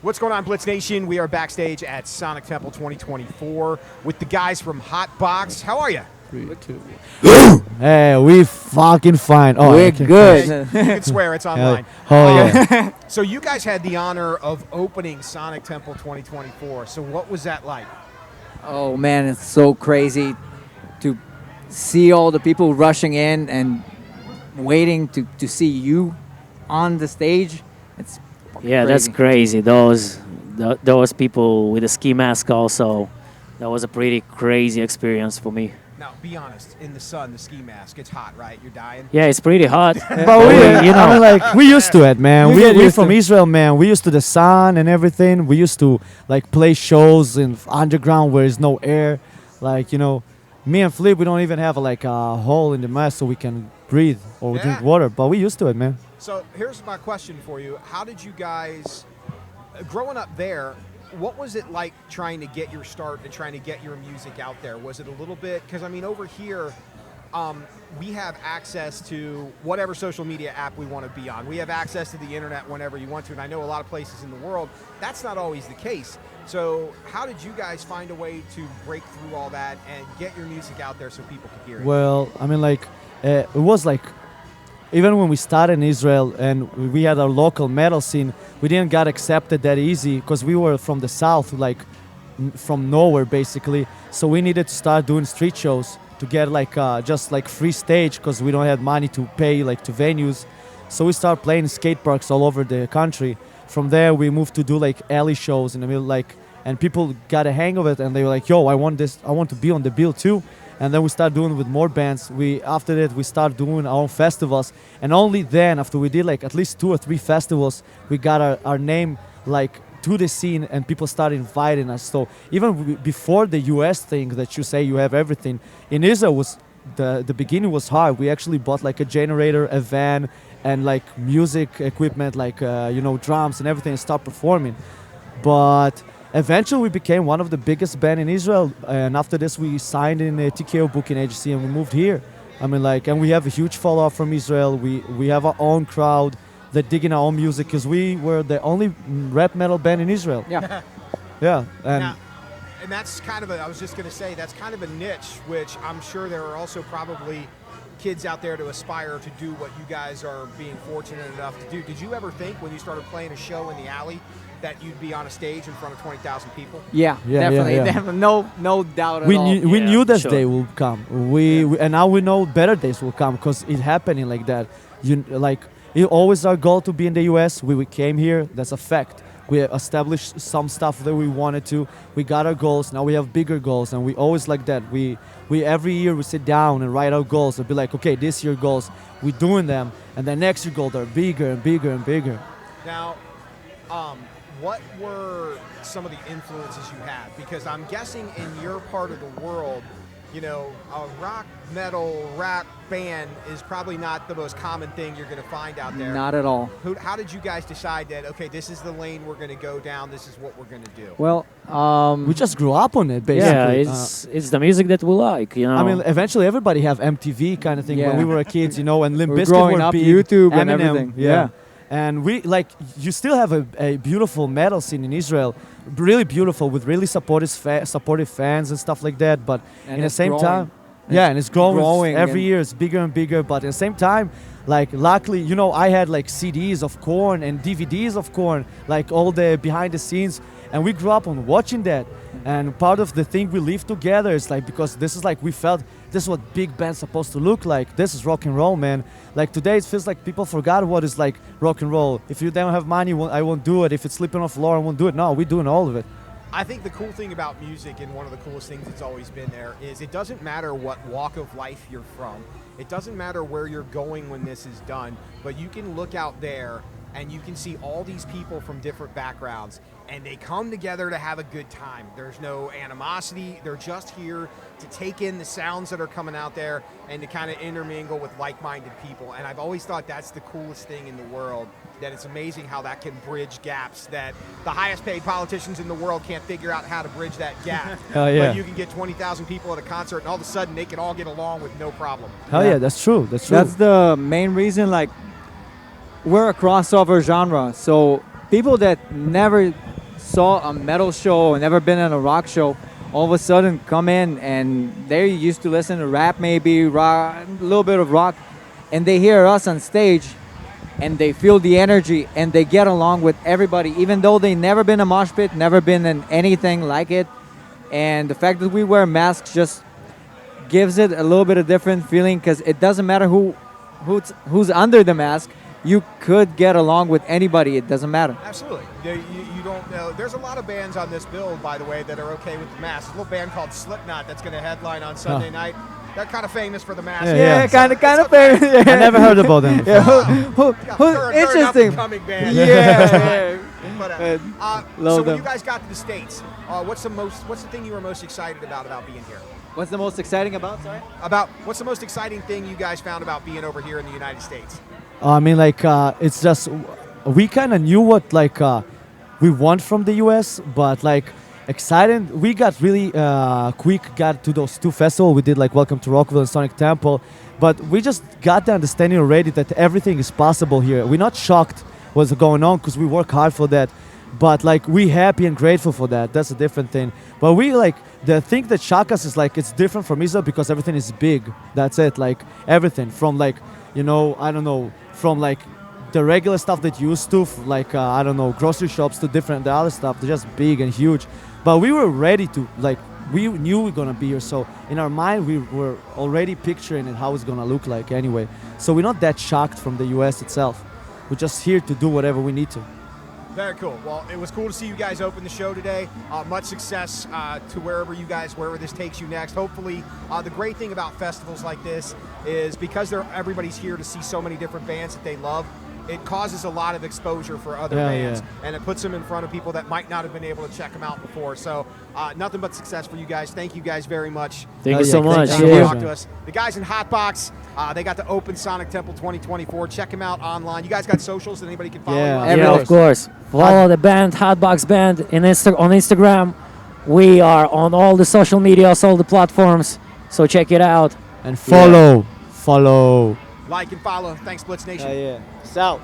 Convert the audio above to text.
What's going on, Blitz Nation? We are backstage at Sonic Temple 2024 with the guys from HotBox. How are you? 3, 2. Hey, we fucking fine. Oh, we're good. You can swear, it's online. Oh, yeah. So you guys had the honor of opening Sonic Temple 2024. So what was that like? Oh man, it's so crazy to see all the people rushing in and waiting to see you on the stage. It's Yeah, crazy. that's crazy. Those people with the ski mask also. That was a pretty crazy experience for me. Now, be honest. In the sun, the ski mask, it's hot, right? You're dying? Yeah, it's pretty hot. But we, I mean, like, we used to it, man. get We're used from to it. Israel, man. We used to the sun and everything. We used to, like, play shows in underground where there's no air. Like, you know, me and Flip, we don't even have, like, a hole in the mask so we can breathe or Yeah. drink water. But we used to it, man. So here's my question for you. How did you guys, growing up there, what was it like trying to get your start and trying to get your music out there? Was it a little bit, because I mean over here, we have access to whatever social media app we want to be on. We have access to the internet whenever you want to, and I know a lot of places in the world, that's not always the case. So how did you guys find a way to break through all that and get your music out there so people could hear it? Well, I mean, like, it was like, even when we started in Israel and we had our local metal scene, we didn't get accepted that easy because we were from the south, like from nowhere basically. So we needed to start doing street shows to get like just like free stage because we don't have money to pay like to venues. So we started playing skate parks all over the country. From there, we moved to do like alley shows in the middle, like, and people got a hang of it and they were like, "Yo, I want this. I want to be on the bill too." And then we started doing it with more bands. After that, we started doing our own festivals. And only then, after we did like at least 2 or 3 festivals, we got our name like to the scene and people started inviting us. So even before the US thing that you say you have everything, in Israel was the beginning was hard. We actually bought like a generator, a van, and like music equipment, like drums and everything, and start performing. But eventually, we became one of the biggest band in Israel, and after this, we signed in a TKO booking agency, and we moved here. I mean, like, and we have a huge follow-up from Israel. We have our own crowd that digging our own music because we were the only rap metal band in Israel. Yeah. Yeah, and Now, and that's kind of I was just going to say, that's kind of a niche, which I'm sure there are also probably kids out there to aspire to do what you guys are being fortunate enough to do. Did you ever think when you started playing a show in the alley that you'd be on a stage in front of 20,000 people? Yeah, Yeah, definitely, yeah. definitely. No doubt at we all. we Yeah, knew this sure. day will come. And now we know better days will come because it happening like that. It always our goal to be in the US. We came here. That's a fact. We established some stuff that we wanted to. We got our goals. Now we have bigger goals, and we always like that. We every year we sit down and write our goals and be like, okay, this year goals, we're doing them, and then next year goals are bigger and bigger and bigger. Now, what were some of the influences you had? Because I'm guessing in your part of the world, you know, a rock, metal, rap band is probably not the most common thing you're going to find out there. Not at all. How did you guys decide that, okay, this is the lane we're going to go down, this is what we're going to do? Well, We just grew up on it, basically. Yeah, it's the music that we like, you know. I mean, eventually everybody have MTV kind of thing when Yeah. we were kids, you know, and Limp We're Bizkit growing were up, big, YouTube and Eminem, everything. Yeah. Yeah. And we, like, you still have a beautiful metal scene in Israel, really beautiful with really supportive fans and stuff like that. But And in the it's same growing. time, yeah, and it's growing every and- year. It's bigger and bigger. But at the same time, like, luckily, you know, I had like CDs of Korn and DVDs of Korn, like all the behind the scenes, and we grew up on watching that. And part of the thing we live together is like, because this is like, we felt this is what big band's supposed to look like. This is rock and roll, man. Like today it feels like people forgot what is like rock and roll. If you don't have money, I won't do it. If it's sleeping on the floor, I won't do it. No, we're doing all of it. I think the cool thing about music, and one of the coolest things that's always been there, is it doesn't matter what walk of life you're from. It doesn't matter where you're going when this is done, but you can look out there and you can see all these people from different backgrounds, and they come together to have a good time. There's no animosity. They're just here to take in the sounds that are coming out there and to kind of intermingle with like-minded people. And I've always thought that's the coolest thing in the world, that it's amazing how that can bridge gaps that the highest paid politicians in the world can't figure out how to bridge that gap. Hell yeah. But you can get 20,000 people at a concert, and all of a sudden they can all get along with no problem. Hell yeah, that's true. That's true. That's the main reason, like, we're a crossover genre. So people that never saw a metal show or never been in a rock show, all of a sudden come in and they're used to listen to rap, maybe rock, a little bit of rock, and they hear us on stage and they feel the energy and they get along with everybody, even though they never been in a mosh pit, never been in anything like it. And the fact that we wear masks just gives it a little bit of different feeling, because it doesn't matter who's under the mask. You could get along with anybody. It doesn't matter. Absolutely. You don't know. There's a lot of bands on this build, by the way, that are okay with the mask. There's a little band called Slipknot that's going to headline on Sunday night. They're kind of famous for the mask. Yeah, kind of famous. I never heard about them. Yeah, They're an interesting. up-and-coming band. Yeah. But, Love so when them. you guys got to the States, what's the thing you were most excited about being here? What's the most exciting about? Sorry. What's the most exciting thing you guys found about being over here in the United States? I mean, like, it's just, we kind of knew what, like, we want from the US, but, like, excited. We got really got to those two festivals. We did, like, Welcome to Rockville and Sonic Temple, but we just got the understanding already that everything is possible here. We're not shocked what's going on because we work hard for that, but, like, we happy and grateful for that. That's a different thing. But we, like, the thing that shock us is, like, it's different from Israel because everything is big. That's it. Like, everything from, like, you know, I don't know, from like the regular stuff that you used to, like, I don't know, grocery shops to different, the other stuff, they're just big and huge. But we were ready to, like, we knew we were gonna be here. So in our mind, we were already picturing it, how it's gonna look like anyway. So we're not that shocked from the US itself. We're just here to do whatever we need to. Very cool. Well, it was cool to see you guys open the show today. Much success to wherever this takes you next. Hopefully, the great thing about festivals like this is because everybody's here to see so many different bands that they love, it causes a lot of exposure for other bands, and it puts them in front of people that might not have been able to check them out before. So nothing but success for you guys. Thank you guys very much. Thank you so much. Thank you Yeah. for talking to us. The guys in HotBox, they got the Open Sonic Temple 2024. Check them out online. You guys got socials that anybody can follow you on? Yeah, of course. Follow the band, HotBox Band, on Instagram. We are on all the social medias, all the platforms. So check it out. And follow. Like and follow. Thanks, Blitz Nation. Yeah. Sal.